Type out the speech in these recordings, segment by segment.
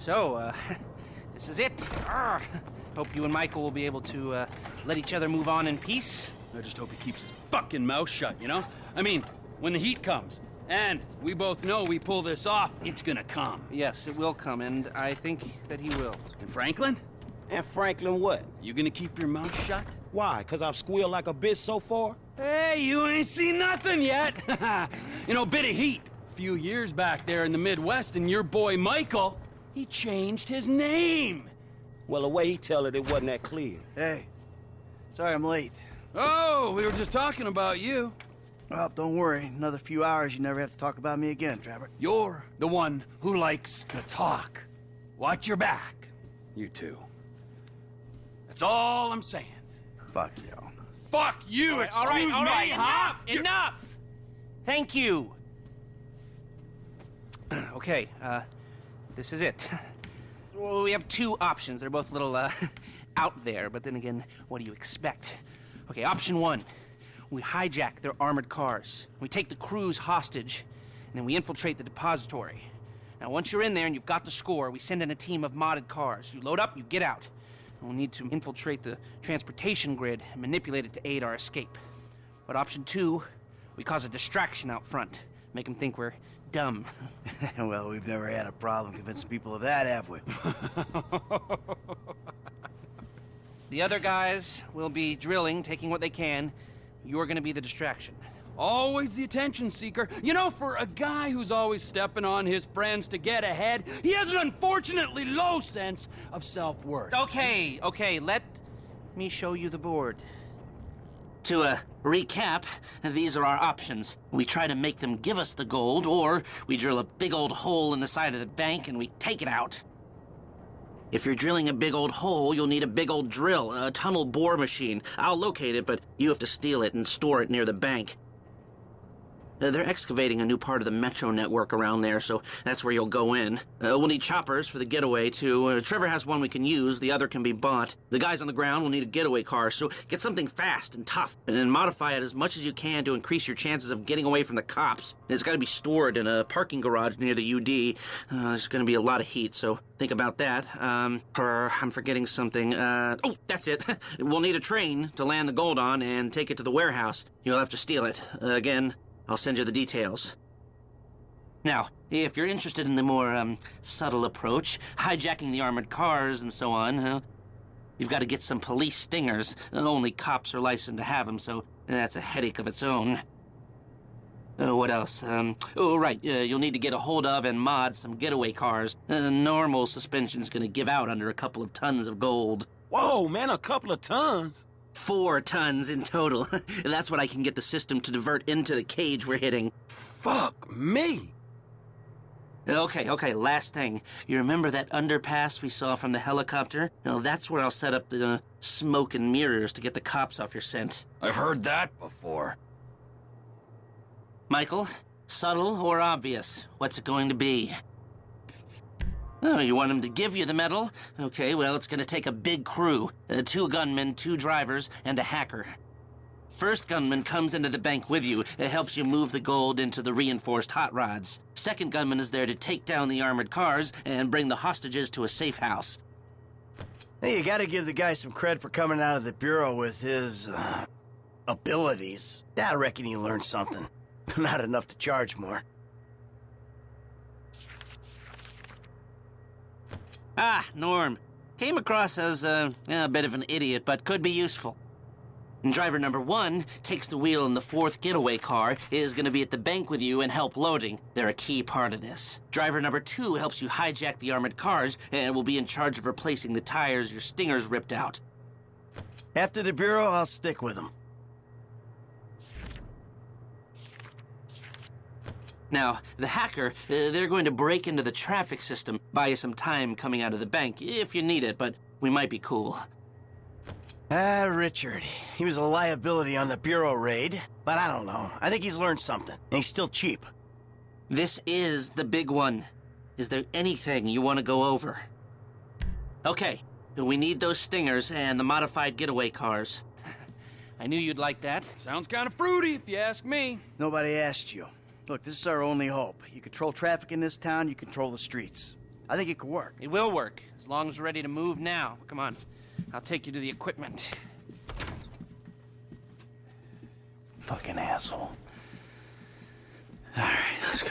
So, this is it. Hope you and Michael will be able to let each other move on in peace. I just hope he keeps his fucking mouth shut, you know? I mean, when the heat comes, and we both know we pull this off, it's gonna come. Yes, it will come, and I think that he will. And Franklin? And Franklin what? You gonna keep your mouth shut? Why? 'Cause I've squealed like a bitch so far? Hey, you ain't seen nothing yet. You know, bit of heat. A few years back there in the Midwest, and your boy Michael, he changed his name. Well, the way he tell it wasn't that clear. Hey, sorry I'm late. Oh, we were just talking about you. Well, don't worry. Another few hours, you never have to talk about me again, Trevor. You're the one who likes to talk. Watch your back, you two. That's all I'm saying. Fuck you. Fuck you, excuse me, huh? Enough! Thank you! Okay, this is it. Well, we have two options. They're both a little, out there, but then again, what do you expect? Okay, option one. We hijack their armored cars. We take the crews hostage, and then we infiltrate the depository. Now, once you're in there and you've got the score, we send in a team of modded cars. You load up, you get out. We'll need to infiltrate the transportation grid and manipulate it to aid our escape. But option two, we cause a distraction out front. Make them think we're dumb. Well, we've never had a problem convincing people of that, have we? The other guys will be drilling, taking what they can. You're gonna be the distraction. Always the attention seeker. You know, for a guy who's always stepping on his friends to get ahead, he has an unfortunately low sense of self-worth. Okay, let me show you the board. To recap, these are our options. We try to make them give us the gold, or we drill a big old hole in the side of the bank and we take it out. If you're drilling a big old hole, you'll need a big old drill, a tunnel bore machine. I'll locate it, but you have to steal it and store it near the bank. They're excavating a new part of the metro network around there, so that's where you'll go in. We'll need choppers for the getaway, too. Trevor has one we can use, the other can be bought. The guys on the ground will need a getaway car, so get something fast and tough, and then modify it as much as you can to increase your chances of getting away from the cops. It's gotta be stored in a parking garage near the UD. There's gonna be a lot of heat, so think about that. I'm forgetting something. Oh, that's it. We'll need a train to land the gold on and take it to the warehouse. You'll have to steal it. Again, I'll send you the details. Now, if you're interested in the more, subtle approach, hijacking the armored cars and so on, you've got to get some police stingers. Only cops are licensed to have them, so that's a headache of its own. What else? You'll need to get a hold of and mod some getaway cars. Normal suspension's gonna give out under a couple of tons of gold. Whoa, man, a couple of tons? 4 tons in total. That's what I can get the system to divert into the cage we're hitting. Fuck me. Okay, last thing. You remember that underpass we saw from the helicopter? Well, that's where I'll set up the smoke and mirrors to get the cops off your scent. I've heard that before. Michael, subtle or obvious? What's it going to be? Oh, you want him to give you the medal? Okay, well, it's gonna take a big crew. 2 gunmen, 2 drivers, and a hacker. First gunman comes into the bank with you. It helps you move the gold into the reinforced hot rods. Second gunman is there to take down the armored cars and bring the hostages to a safe house. Hey, you gotta give the guy some credit for coming out of the Bureau with his, abilities. I reckon he learned something. Not enough to charge more. Ah, Norm. Came across as a bit of an idiot, but could be useful. And driver number 1 takes the wheel in the 4th getaway car, is gonna be at the bank with you and help loading. They're a key part of this. Driver number 2 helps you hijack the armored cars and will be in charge of replacing the tires your stingers ripped out. After the Bureau, I'll stick with him. Now, the hacker, they're going to break into the traffic system, buy you some time coming out of the bank, if you need it, but we might be cool. Richard. He was a liability on the Bureau raid, but I don't know. I think he's learned something, and he's still cheap. This is the big one. Is there anything you want to go over? Okay, we need those stingers and the modified getaway cars. I knew you'd like that. Sounds kind of fruity, if you ask me. Nobody asked you. Look, this is our only hope. You control traffic in this town, you control the streets. I think it could work. It will work, as long as we're ready to move now. Come on, I'll take you to the equipment. Fucking asshole. All right, let's go.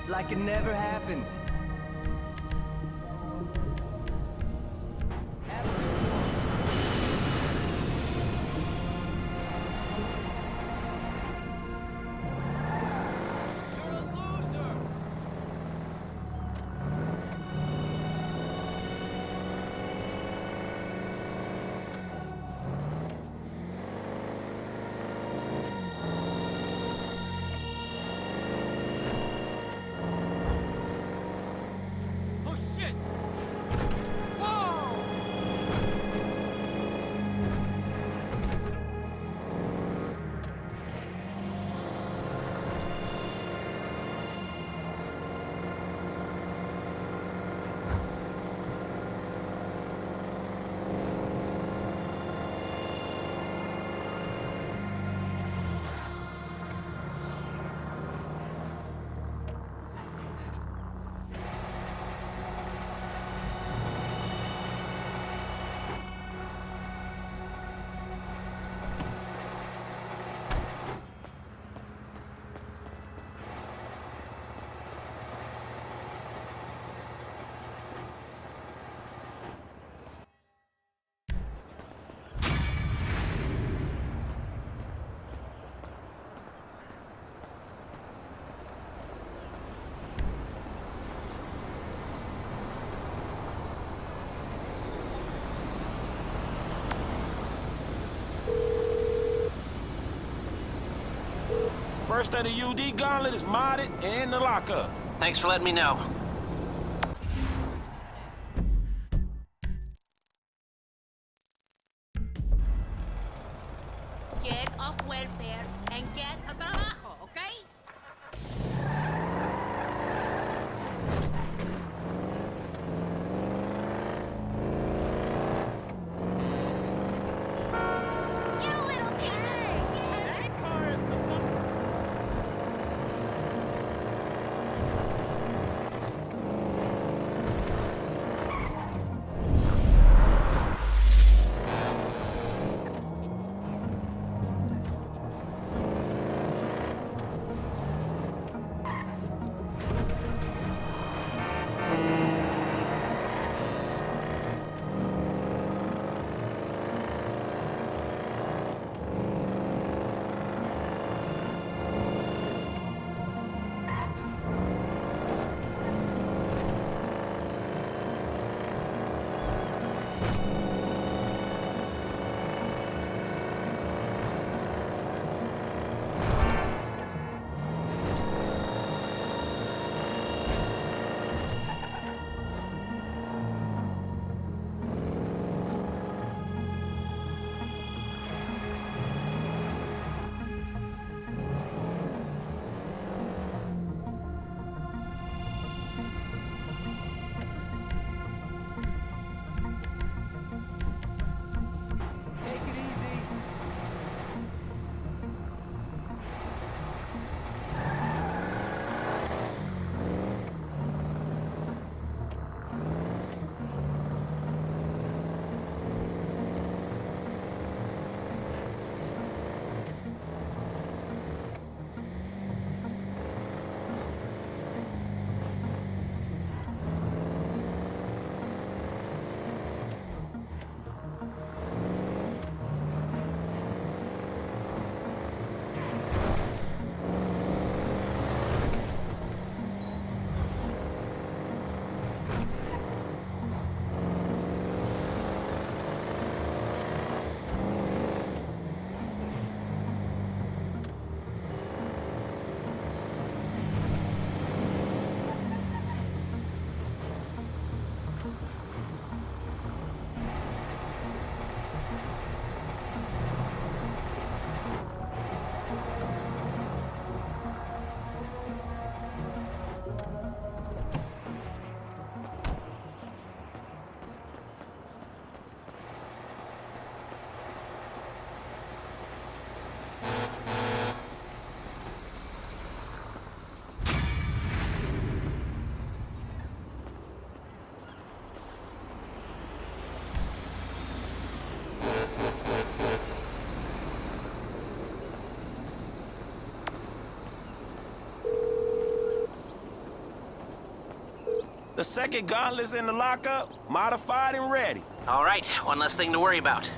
Like it never happened. First of the UD gauntlet is modded and in the lockup. Thanks for letting me know. Get off welfare and get a trabajo, okay? You little That car is the The second gauntlet's in the lockup, modified and ready. All right, one less thing to worry about.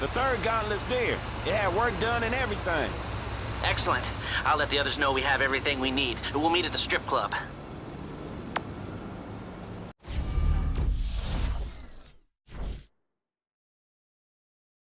The third gauntlet's there. It had work done and everything. Excellent. I'll let the others know we have everything we need. We'll meet at the strip club.